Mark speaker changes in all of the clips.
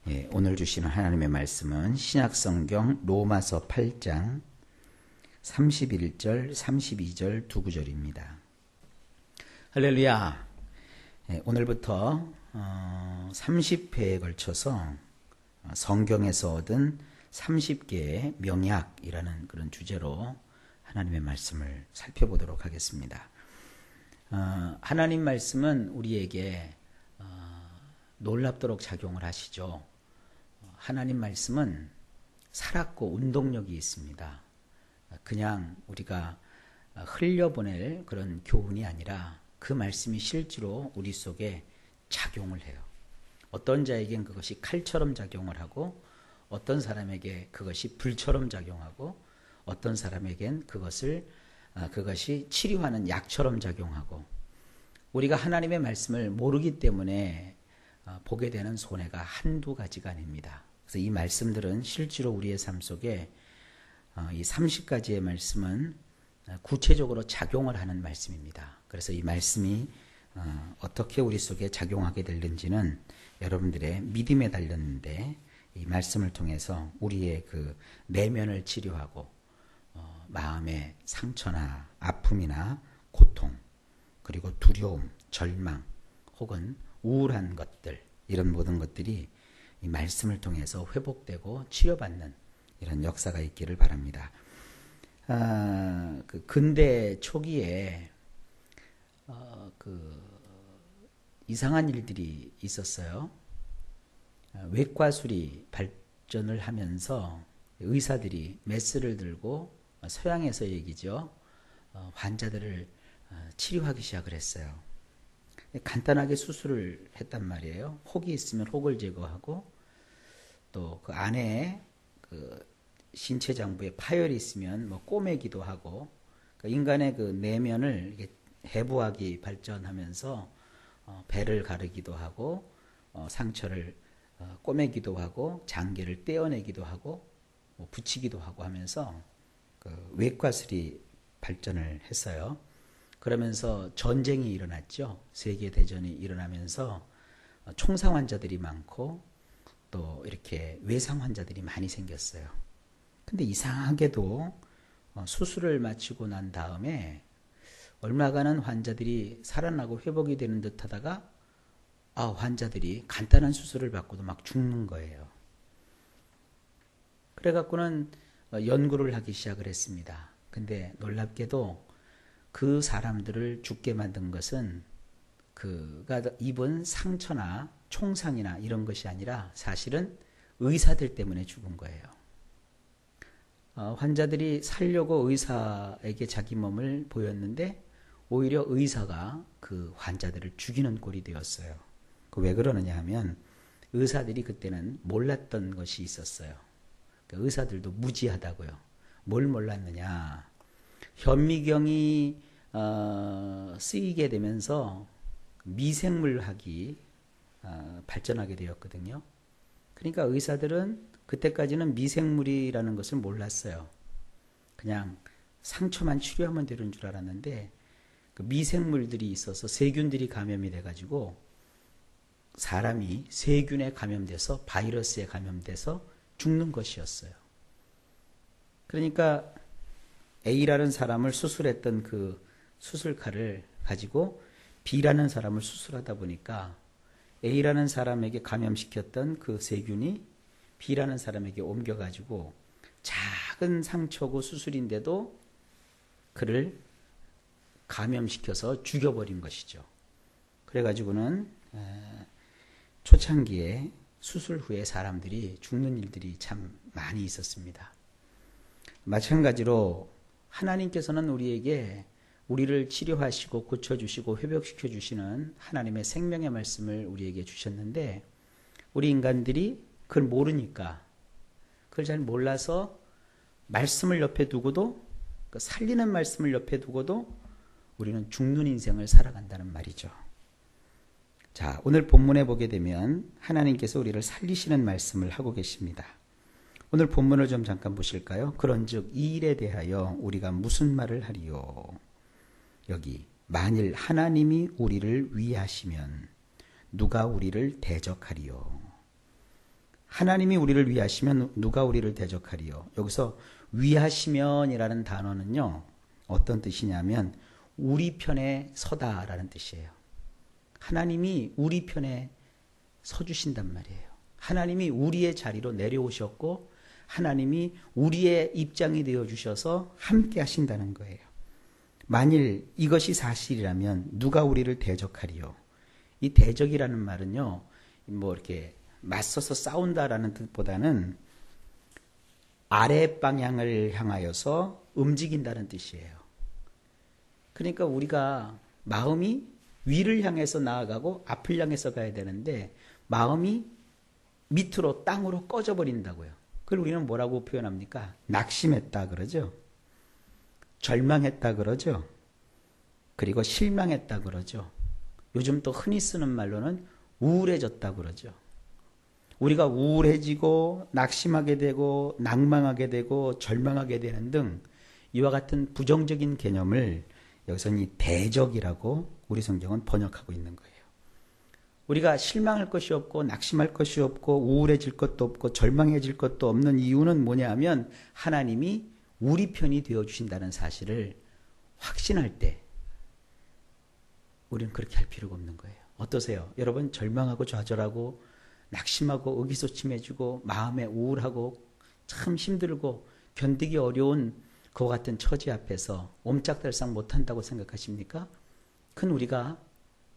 Speaker 1: 예, 오늘 주시는 하나님의 말씀은 신약성경 로마서 8장 31절, 32절 두 구절입니다. 할렐루야. 예, 오늘부터 30회에 걸쳐서 성경에서 얻은 30개의 명약이라는 그런 주제로 하나님의 말씀을 살펴보도록 하겠습니다. 하나님 말씀은 우리에게 놀랍도록 작용을 하시죠. 하나님 말씀은 살았고 운동력이 있습니다. 그냥 우리가 흘려보낼 그런 교훈이 아니라 그 말씀이 실제로 우리 속에 작용을 해요. 어떤 자에겐 그것이 칼처럼 작용을 하고 어떤 사람에게 그것이 불처럼 작용하고 어떤 사람에겐 그것이 치료하는 약처럼 작용하고 우리가 하나님의 말씀을 모르기 때문에 보게 되는 손해가 한두 가지가 아닙니다. 그래서 이 말씀들은 실제로 우리의 삶 속에 이 30가지의 말씀은 구체적으로 작용을 하는 말씀입니다. 그래서 이 말씀이 어떻게 우리 속에 작용하게 되는지는 여러분들의 믿음에 달렸는데 이 말씀을 통해서 우리의 그 내면을 치료하고 마음의 상처나 아픔이나 고통 그리고 두려움, 절망 혹은 우울한 것들 이런 모든 것들이 이 말씀을 통해서 회복되고 치료받는 이런 역사가 있기를 바랍니다. 그 근대 초기에 이상한 일들이 있었어요. 외과술이 발전을 하면서 의사들이 메스를 들고 서양에서 얘기죠. 환자들을 치료하기 시작을 했어요. 간단하게 수술을 했단 말이에요. 혹이 있으면 혹을 제거하고 또 그 안에 그 신체 장부에 파열이 있으면 뭐 꼬매기도 하고 그러니까 인간의 그 내면을 이렇게 해부학이 발전하면서 배를 가르기도 하고 상처를 꼬매기도 하고 장기를 떼어내기도 하고 뭐 붙이기도 하고 하면서 그 외과술이 발전을 했어요. 그러면서 전쟁이 일어났죠. 세계대전이 일어나면서 총상 환자들이 많고 또 이렇게 외상 환자들이 많이 생겼어요. 근데 이상하게도 수술을 마치고 난 다음에 얼마간은 환자들이 살아나고 회복이 되는 듯 하다가 환자들이 간단한 수술을 받고도 막 죽는 거예요. 그래갖고는 연구를 하기 시작을 했습니다. 근데 놀랍게도 그 사람들을 죽게 만든 것은 그가 입은 상처나 총상이나 이런 것이 아니라 사실은 의사들 때문에 죽은 거예요. 환자들이 살려고 의사에게 자기 몸을 보였는데 오히려 의사가 그 환자들을 죽이는 꼴이 되었어요. 왜 그러느냐 하면 의사들이 그때는 몰랐던 것이 있었어요. 의사들도 무지하다고요. 뭘 몰랐느냐. 현미경이 쓰이게 되면서 미생물학이 발전하게 되었거든요. 그러니까 의사들은 그때까지는 미생물이라는 것을 몰랐어요. 그냥 상처만 치료하면 되는 줄 알았는데 그 미생물들이 있어서 세균들이 감염이 돼가지고 사람이 세균에 감염돼서 바이러스에 감염돼서 죽는 것이었어요. 그러니까 A라는 사람을 수술했던 그 수술칼을 가지고 B라는 사람을 수술하다 보니까 A라는 사람에게 감염시켰던 그 세균이 B라는 사람에게 옮겨가지고 작은 상처고 수술인데도 그를 감염시켜서 죽여버린 것이죠. 그래가지고는 초창기에 수술 후에 사람들이 죽는 일들이 참 많이 있었습니다. 마찬가지로 하나님께서는 우리를 치료하시고 고쳐주시고 회복시켜 주시는 하나님의 생명의 말씀을 우리에게 주셨는데 우리 인간들이 그걸 모르니까 그걸 잘 몰라서 말씀을 옆에 두고도 살리는 말씀을 옆에 두고도 우리는 죽는 인생을 살아간다는 말이죠. 자, 오늘 본문에 보게 되면 하나님께서 우리를 살리시는 말씀을 하고 계십니다. 오늘 본문을 좀 잠깐 보실까요? 그런즉 이 일에 대하여 우리가 무슨 말을 하리요? 여기 만일 하나님이 우리를 위하시면 누가 우리를 대적하리요? 하나님이 우리를 위하시면 누가 우리를 대적하리요. 여기서 위하시면이라는 단어는요, 어떤 뜻이냐면 우리 편에 서다라는 뜻이에요. 하나님이 우리 편에 서주신단 말이에요. 하나님이 우리의 자리로 내려오셨고 하나님이 우리의 입장이 되어주셔서 함께 하신다는 거예요. 만일 이것이 사실이라면 누가 우리를 대적하리요. 이 대적이라는 말은요, 뭐 이렇게 맞서서 싸운다라는 뜻보다는 아래 방향을 향하여서 움직인다는 뜻이에요. 그러니까 우리가 마음이 위를 향해서 나아가고 앞을 향해서 가야 되는데 마음이 밑으로 땅으로 꺼져버린다고요. 그걸 우리는 뭐라고 표현합니까? 낙심했다 그러죠. 절망했다 그러죠. 그리고 실망했다 그러죠. 요즘 또 흔히 쓰는 말로는 우울해졌다 그러죠. 우리가 우울해지고 낙심하게 되고 낭망하게 되고 절망하게 되는 등 이와 같은 부정적인 개념을 여기서는 이 대적이라고 우리 성경은 번역하고 있는 거예요. 우리가 실망할 것이 없고 낙심할 것이 없고 우울해질 것도 없고 절망해질 것도 없는 이유는 뭐냐 하면 하나님이 우리 편이 되어주신다는 사실을 확신할 때 우리는 그렇게 할 필요가 없는 거예요. 어떠세요? 여러분 절망하고 좌절하고 낙심하고 의기소침해지고 마음에 우울하고 참 힘들고 견디기 어려운 그와 같은 처지 앞에서 옴짝달싹 못한다고 생각하십니까? 그건 우리가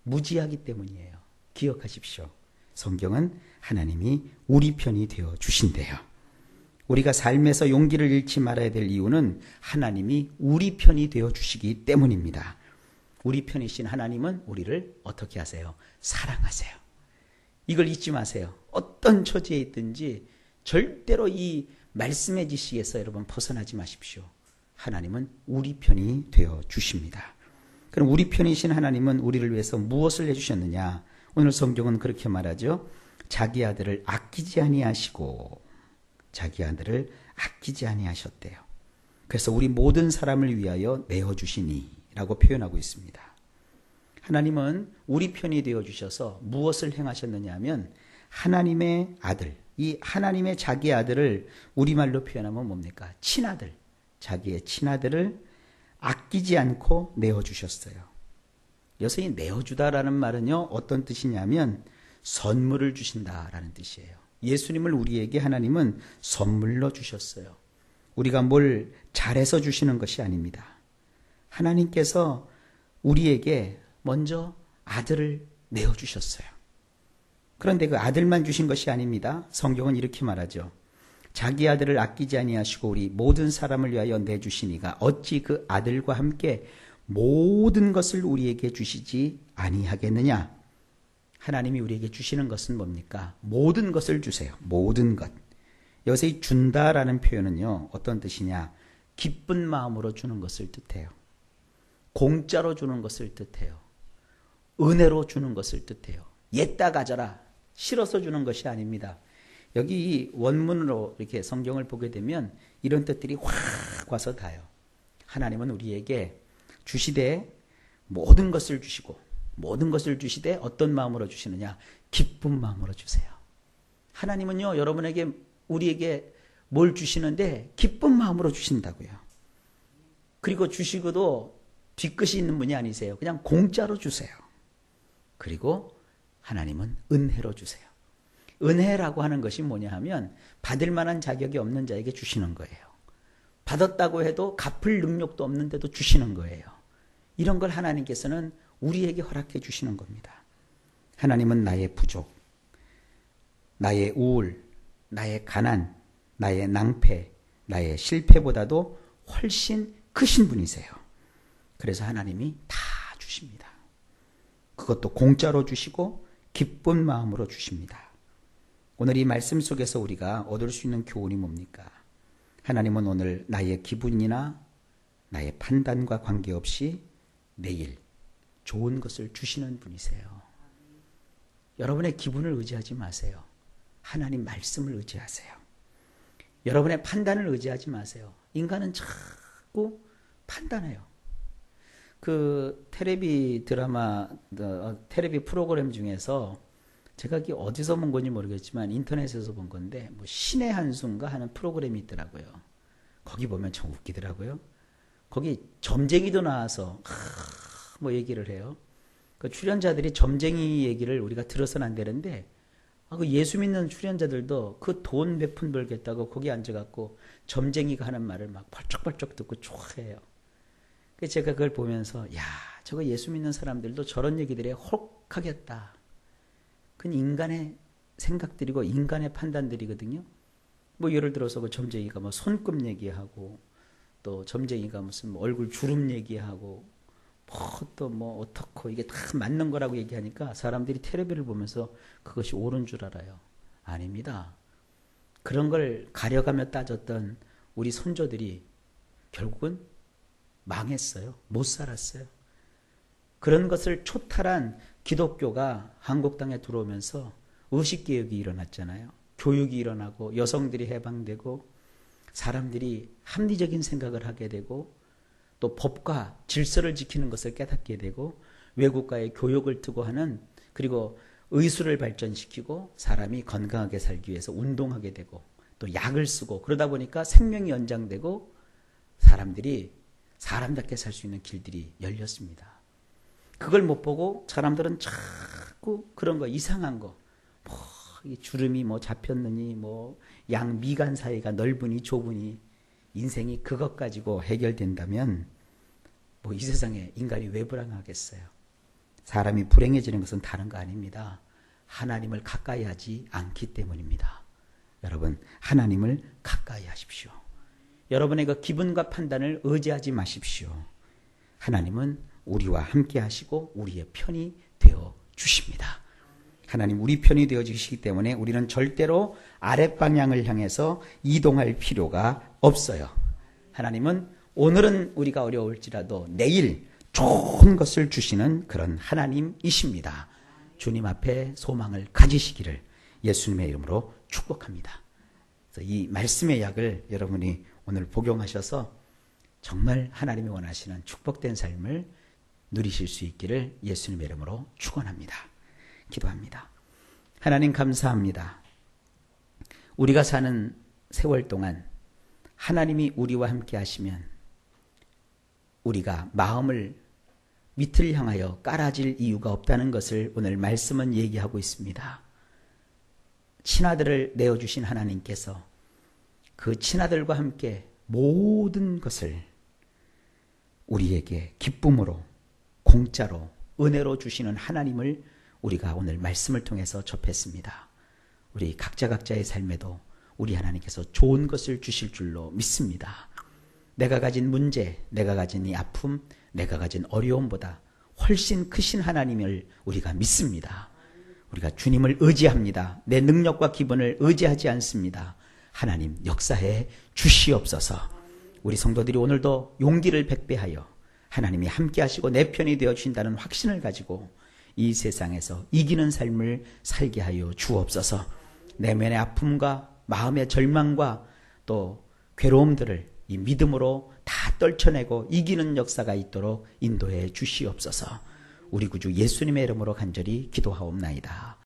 Speaker 1: 무지하기 때문이에요. 기억하십시오. 성경은 하나님이 우리 편이 되어 주신대요. 우리가 삶에서 용기를 잃지 말아야 될 이유는 하나님이 우리 편이 되어 주시기 때문입니다. 우리 편이신 하나님은 우리를 어떻게 하세요? 사랑하세요. 이걸 잊지 마세요. 어떤 처지에 있든지 절대로 이 말씀의 지시에서 여러분 벗어나지 마십시오. 하나님은 우리 편이 되어 주십니다. 그럼 우리 편이신 하나님은 우리를 위해서 무엇을 해주셨느냐? 오늘 성경은 그렇게 말하죠. 자기 아들을 아끼지 아니하시고 자기 아들을 아끼지 아니하셨대요. 그래서 우리 모든 사람을 위하여 내어주시니 라고 표현하고 있습니다. 하나님은 우리 편이 되어주셔서 무엇을 행하셨느냐 하면 하나님의 아들, 이 하나님의 자기 아들을 우리말로 표현하면 뭡니까? 친아들, 자기의 친아들을 아끼지 않고 내어주셨어요. 여기서 이 내어주다라는 말은요, 어떤 뜻이냐면 선물을 주신다라는 뜻이에요. 예수님을 우리에게 하나님은 선물로 주셨어요. 우리가 뭘 잘해서 주시는 것이 아닙니다. 하나님께서 우리에게 먼저 아들을 내어주셨어요. 그런데 그 아들만 주신 것이 아닙니다. 성경은 이렇게 말하죠. 자기 아들을 아끼지 아니하시고 우리 모든 사람을 위하여 내주시니가 어찌 그 아들과 함께 모든 것을 우리에게 주시지 아니하겠느냐. 하나님이 우리에게 주시는 것은 뭡니까? 모든 것을 주세요. 모든 것. 여기서 이 준다라는 표현은요, 어떤 뜻이냐? 기쁜 마음으로 주는 것을 뜻해요. 공짜로 주는 것을 뜻해요. 은혜로 주는 것을 뜻해요. 옛다 가져라. 실어서 주는 것이 아닙니다. 여기 원문으로 이렇게 성경을 보게 되면 이런 뜻들이 확 와서 닿아요. 하나님은 우리에게 주시되 모든 것을 주시고 모든 것을 주시되 어떤 마음으로 주시느냐? 기쁜 마음으로 주세요. 하나님은요, 여러분에게 우리에게 뭘 주시는데 기쁜 마음으로 주신다고요. 그리고 주시고도 뒤끝이 있는 분이 아니세요. 그냥 공짜로 주세요. 그리고 하나님은 은혜로 주세요. 은혜라고 하는 것이 뭐냐 하면 받을 만한 자격이 없는 자에게 주시는 거예요. 받았다고 해도 갚을 능력도 없는데도 주시는 거예요. 이런 걸 하나님께서는 우리에게 허락해 주시는 겁니다. 하나님은 나의 부족, 나의 우울, 나의 가난, 나의 낭패, 나의 실패보다도 훨씬 크신 분이세요. 그래서 하나님이 다 주십니다. 그것도 공짜로 주시고 기쁜 마음으로 주십니다. 오늘 이 말씀 속에서 우리가 얻을 수 있는 교훈이 뭡니까? 하나님은 오늘 나의 기분이나 나의 판단과 관계없이 내일 좋은 것을 주시는 분이세요. 여러분의 기분을 의지하지 마세요. 하나님 말씀을 의지하세요. 여러분의 판단을 의지하지 마세요. 인간은 자꾸 판단해요. 그 테레비 드라마, 테레비 프로그램 중에서 제가 이게 어디서 본 건지 모르겠지만 인터넷에서 본 건데 뭐 신의 한수인가 하는 프로그램이 있더라고요. 거기 보면 참 웃기더라고요. 거기 점쟁이도 나와서 뭐 얘기를 해요. 그 출연자들이 점쟁이 얘기를 우리가 들어서는 안 되는데 그 예수 믿는 출연자들도 그 돈 몇 푼 벌겠다고 거기 앉아갖고 점쟁이가 하는 말을 막 벌쩍벌쩍 듣고 좋아해요. 그래서 제가 그걸 보면서 야, 저거 예수 믿는 사람들도 저런 얘기들에 혹하겠다. 그건 인간의 생각들이고 인간의 판단들이거든요. 뭐 예를 들어서 그 점쟁이가 뭐 손금 얘기하고 또 점쟁이가 무슨 뭐 얼굴 주름 얘기하고 또 뭐 어떻고 이게 다 맞는 거라고 얘기하니까 사람들이 텔레비를 보면서 그것이 옳은 줄 알아요. 아닙니다. 그런 걸 가려가며 따졌던 우리 선조들이 결국은 망했어요. 못 살았어요. 그런 것을 초탈한 기독교가 한국 땅에 들어오면서 의식개혁이 일어났잖아요. 교육이 일어나고 여성들이 해방되고 사람들이 합리적인 생각을 하게 되고 또 법과 질서를 지키는 것을 깨닫게 되고 외국과의 교역을 두고 하는 그리고 의술을 발전시키고 사람이 건강하게 살기 위해서 운동하게 되고 또 약을 쓰고 그러다 보니까 생명이 연장되고 사람들이 사람답게 살 수 있는 길들이 열렸습니다. 그걸 못 보고 사람들은 자꾸 그런 거 이상한 거 뭐 주름이 뭐 잡혔느니 뭐 양 미간 사이가 넓으니 좁으니 인생이 그것 가지고 해결된다면 뭐 이 세상에 인간이 왜 불행하겠어요? 사람이 불행해지는 것은 다른 거 아닙니다. 하나님을 가까이 하지 않기 때문입니다. 여러분, 하나님을 가까이 하십시오. 여러분의 그 기분과 판단을 의지하지 마십시오. 하나님은 우리와 함께 하시고 우리의 편이 되어 주십니다. 하나님 우리 편이 되어 주시기 때문에 우리는 절대로 아랫방향을 향해서 이동할 필요가 없어요. 하나님은 오늘은 우리가 어려울지라도 내일 좋은 것을 주시는 그런 하나님이십니다. 주님 앞에 소망을 가지시기를 예수님의 이름으로 축복합니다. 그래서 이 말씀의 약을 여러분이 오늘 복용하셔서 정말 하나님이 원하시는 축복된 삶을 누리실 수 있기를 예수님의 이름으로 축원합니다. 기도합니다. 하나님 감사합니다. 우리가 사는 세월 동안 하나님이 우리와 함께 하시면 우리가 마음을 밑을 향하여 깔아질 이유가 없다는 것을 오늘 말씀은 얘기하고 있습니다. 친아들을 내어주신 하나님께서 그 친아들과 함께 모든 것을 우리에게 기쁨으로 공짜로 은혜로 주시는 하나님을 우리가 오늘 말씀을 통해서 접했습니다. 우리 각자의 삶에도 우리 하나님께서 좋은 것을 주실 줄로 믿습니다. 내가 가진 문제, 내가 가진 이 아픔, 내가 가진 어려움보다 훨씬 크신 하나님을 우리가 믿습니다. 우리가 주님을 의지합니다. 내 능력과 기분을 의지하지 않습니다. 하나님 역사해 주시옵소서. 우리 성도들이 오늘도 용기를 백배하여 하나님이 함께 하시고 내 편이 되어 주신다는 확신을 가지고 이 세상에서 이기는 삶을 살게 하여 주옵소서. 내면의 아픔과 마음의 절망과 또 괴로움들을 이 믿음으로 다 떨쳐내고 이기는 역사가 있도록 인도해 주시옵소서. 우리 구주 예수님의 이름으로 간절히 기도하옵나이다.